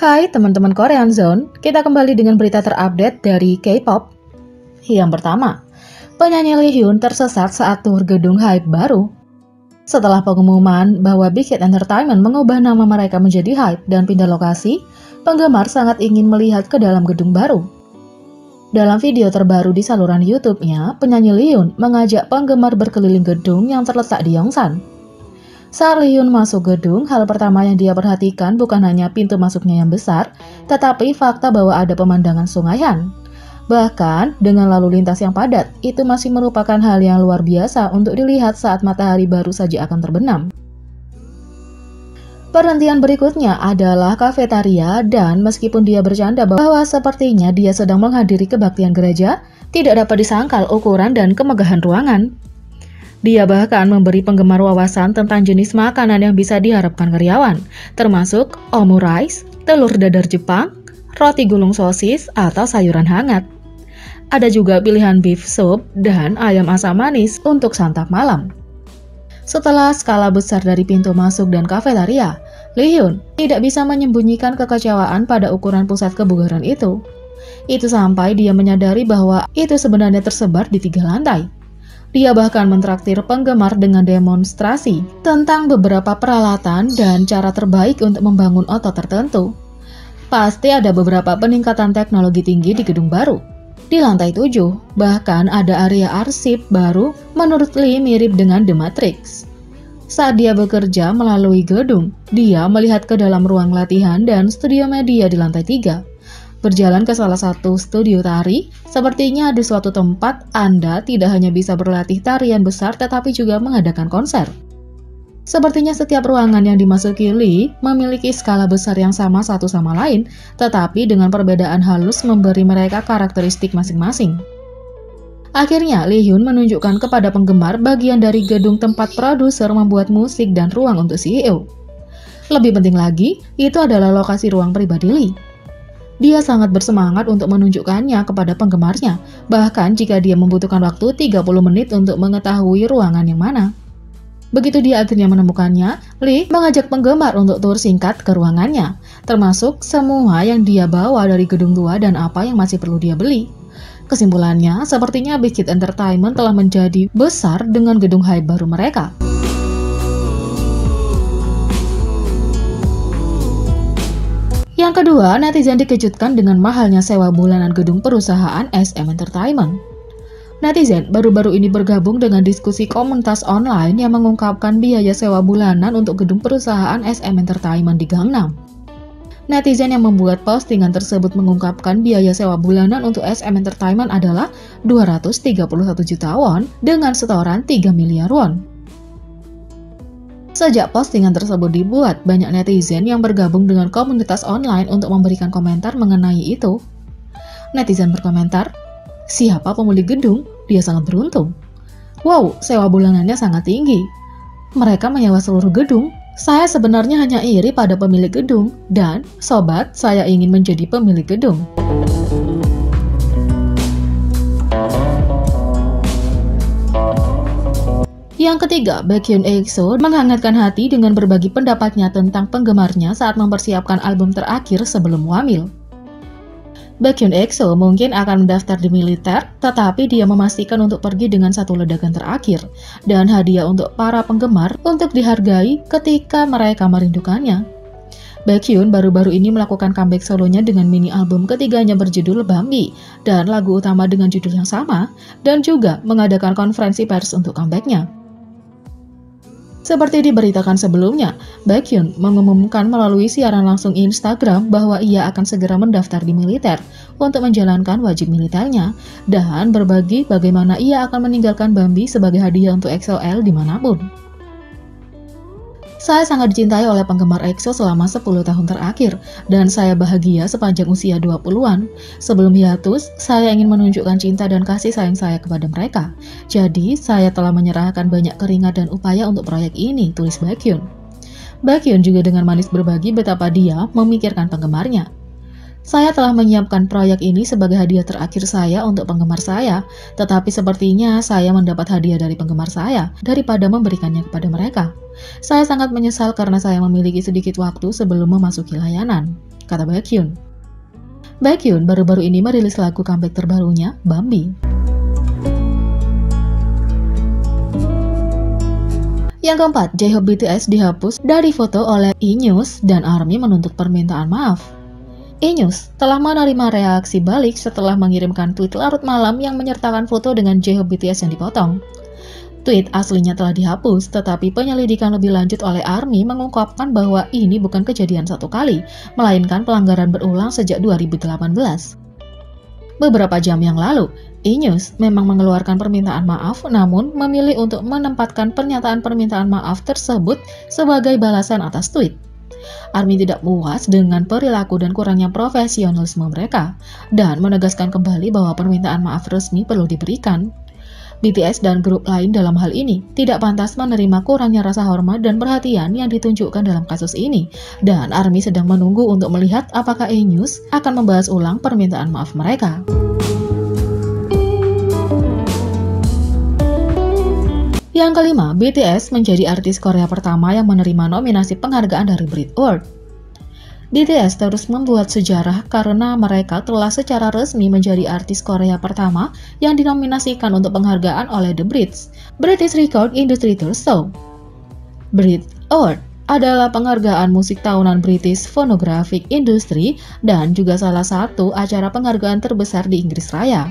Hai teman-teman Korean Zone, kita kembali dengan berita terupdate dari K-pop. Yang pertama, penyanyi Lee Hyun tersesat saat tur gedung HYBE baru. Setelah pengumuman bahwa Big Hit Entertainment mengubah nama mereka menjadi HYBE dan pindah lokasi, penggemar sangat ingin melihat ke dalam gedung baru. Dalam video terbaru di saluran YouTube-nya, penyanyi Lee Hyun mengajak penggemar berkeliling gedung yang terletak di Yongsan. Saat Lee Hyun masuk gedung, hal pertama yang dia perhatikan bukan hanya pintu masuknya yang besar, tetapi fakta bahwa ada pemandangan Sungai Han. Bahkan, dengan lalu lintas yang padat, itu masih merupakan hal yang luar biasa untuk dilihat saat matahari baru saja akan terbenam. Perhentian berikutnya adalah kafetaria dan meskipun dia bercanda bahwa sepertinya dia sedang menghadiri kebaktian gereja, tidak dapat disangkal ukuran dan kemegahan ruangan. Dia bahkan memberi penggemar wawasan tentang jenis makanan yang bisa diharapkan karyawan, termasuk omurice, telur dadar Jepang, roti gulung sosis, atau sayuran hangat. Ada juga pilihan beef soup dan ayam asam manis untuk santap malam. Setelah skala besar dari pintu masuk dan kafetaria, Lee Hyun tidak bisa menyembunyikan kekecewaan pada ukuran pusat kebugaran itu. Itu sampai dia menyadari bahwa itu sebenarnya tersebar di 3 lantai. Dia bahkan mentraktir penggemar dengan demonstrasi tentang beberapa peralatan dan cara terbaik untuk membangun otot tertentu. Pasti ada beberapa peningkatan teknologi tinggi di gedung baru. Di lantai 7, bahkan ada area arsip baru menurut Lee mirip dengan The Matrix. Saat dia bekerja melalui gedung, dia melihat ke dalam ruang latihan dan studio media di lantai 3. Berjalan ke salah satu studio tari, sepertinya di suatu tempat Anda tidak hanya bisa berlatih tarian besar tetapi juga mengadakan konser. Sepertinya setiap ruangan yang dimasuki Lee memiliki skala besar yang sama satu sama lain, tetapi dengan perbedaan halus memberi mereka karakteristik masing-masing. Akhirnya, Lee Hyun menunjukkan kepada penggemar bagian dari gedung tempat produser membuat musik dan ruang untuk CEO. Lebih penting lagi, itu adalah lokasi ruang pribadi Lee. Dia sangat bersemangat untuk menunjukkannya kepada penggemarnya, bahkan jika dia membutuhkan waktu 30 menit untuk mengetahui ruangan yang mana. Begitu dia akhirnya menemukannya, Lee mengajak penggemar untuk tur singkat ke ruangannya, termasuk semua yang dia bawa dari gedung tua dan apa yang masih perlu dia beli. Kesimpulannya, sepertinya Big Hit Entertainment telah menjadi besar dengan gedung HYBE baru mereka. Yang kedua, netizen dikejutkan dengan mahalnya sewa bulanan gedung perusahaan SM Entertainment. Netizen baru-baru ini bergabung dengan diskusi komunitas online yang mengungkapkan biaya sewa bulanan untuk gedung perusahaan SM Entertainment di Gangnam. Netizen yang membuat postingan tersebut mengungkapkan biaya sewa bulanan untuk SM Entertainment adalah 231 juta won dengan setoran 3 miliar won. Sejak postingan tersebut dibuat, banyak netizen yang bergabung dengan komunitas online untuk memberikan komentar mengenai itu. Netizen berkomentar, "Siapa pemilik gedung? Dia sangat beruntung. Wow, sewa bulanannya sangat tinggi. Mereka menyewa seluruh gedung. Saya sebenarnya hanya iri pada pemilik gedung. Dan, sobat, saya ingin menjadi pemilik gedung." Yang ketiga, Baekhyun EXO menghangatkan hati dengan berbagi pendapatnya tentang penggemarnya saat mempersiapkan album terakhir sebelum wamil. Baekhyun EXO mungkin akan mendaftar di militer, tetapi dia memastikan untuk pergi dengan satu ledakan terakhir dan hadiah untuk para penggemar untuk dihargai ketika mereka merindukannya. Baekhyun baru-baru ini melakukan comeback solonya dengan mini album ketiganya berjudul Bambi dan lagu utama dengan judul yang sama, dan juga mengadakan konferensi pers untuk comebacknya. Seperti diberitakan sebelumnya, Baekhyun mengumumkan melalui siaran langsung Instagram bahwa ia akan segera mendaftar di militer untuk menjalankan wajib militernya dan berbagi bagaimana ia akan meninggalkan Bambi sebagai hadiah untuk EXO-L dimanapun. Saya sangat dicintai oleh penggemar EXO selama 10 tahun terakhir, dan saya bahagia sepanjang usia 20-an. Sebelum hiatus, saya ingin menunjukkan cinta dan kasih sayang saya kepada mereka. Jadi, saya telah menyerahkan banyak keringat dan upaya untuk proyek ini, tulis Baekhyun. Baekhyun juga dengan manis berbagi betapa dia memikirkan penggemarnya. Saya telah menyiapkan proyek ini sebagai hadiah terakhir saya untuk penggemar saya, tetapi sepertinya saya mendapat hadiah dari penggemar saya daripada memberikannya kepada mereka. Saya sangat menyesal karena saya memiliki sedikit waktu sebelum memasuki layanan. kata Baekhyun. Baekhyun baru-baru ini merilis lagu comeback terbarunya, Bambi. Yang keempat, J-Hope BTS dihapus dari foto oleh E-News dan ARMY menuntut permintaan maaf. E-News telah menerima reaksi balik setelah mengirimkan tweet larut malam yang menyertakan foto dengan J-Hope BTS yang dipotong. Tweet aslinya telah dihapus, tetapi penyelidikan lebih lanjut oleh ARMY mengungkapkan bahwa ini bukan kejadian satu kali, melainkan pelanggaran berulang sejak 2018. Beberapa jam yang lalu, E-News memang mengeluarkan permintaan maaf, namun memilih untuk menempatkan pernyataan permintaan maaf tersebut sebagai balasan atas tweet. ARMY tidak puas dengan perilaku dan kurangnya profesionalisme mereka, dan menegaskan kembali bahwa permintaan maaf resmi perlu diberikan. BTS dan grup lain dalam hal ini tidak pantas menerima kurangnya rasa hormat dan perhatian yang ditunjukkan dalam kasus ini, dan ARMY sedang menunggu untuk melihat apakah E-News akan membahas ulang permintaan maaf mereka. Yang kelima, BTS menjadi artis Korea pertama yang menerima nominasi penghargaan dari Brit Award. BTS terus membuat sejarah karena mereka telah secara resmi menjadi artis Korea pertama yang dinominasikan untuk penghargaan oleh The Brits, British Record Industry Tour Show. Brit Award adalah penghargaan musik tahunan British Phonographic Industry dan juga salah satu acara penghargaan terbesar di Inggris Raya.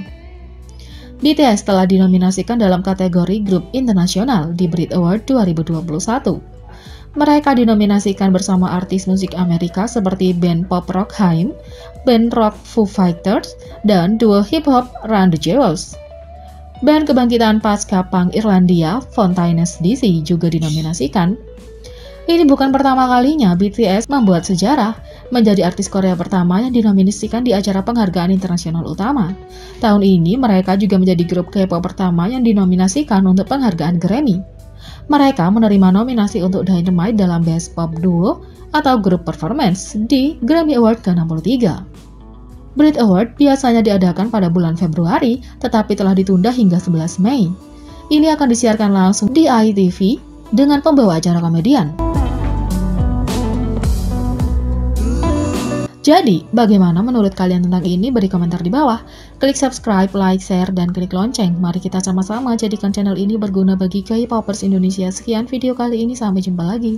BTS telah dinominasikan dalam kategori grup internasional di Brit Award 2021. Mereka dinominasikan bersama artis musik Amerika seperti band pop rock Haim, band rock Foo Fighters, dan duo hip-hop Run the Jewels. Band kebangkitan pasca punk Irlandia, Fontaines DC juga dinominasikan. Ini bukan pertama kalinya BTS membuat sejarah, menjadi artis Korea pertama yang dinominasikan di acara penghargaan internasional utama. Tahun ini mereka juga menjadi grup K-pop pertama yang dinominasikan untuk penghargaan Grammy. Mereka menerima nominasi untuk Dynamite dalam Best Pop Duo atau Group Performance di Grammy Award ke-63. Brit Award biasanya diadakan pada bulan Februari, tetapi telah ditunda hingga 11 Mei. Ini akan disiarkan langsung di ITV dengan pembawa acara komedian. Jadi, bagaimana menurut kalian tentang ini? Beri komentar di bawah. Klik subscribe, like, share, dan klik lonceng. Mari kita sama-sama jadikan channel ini berguna bagi K-popers Indonesia. Sekian video kali ini, sampai jumpa lagi.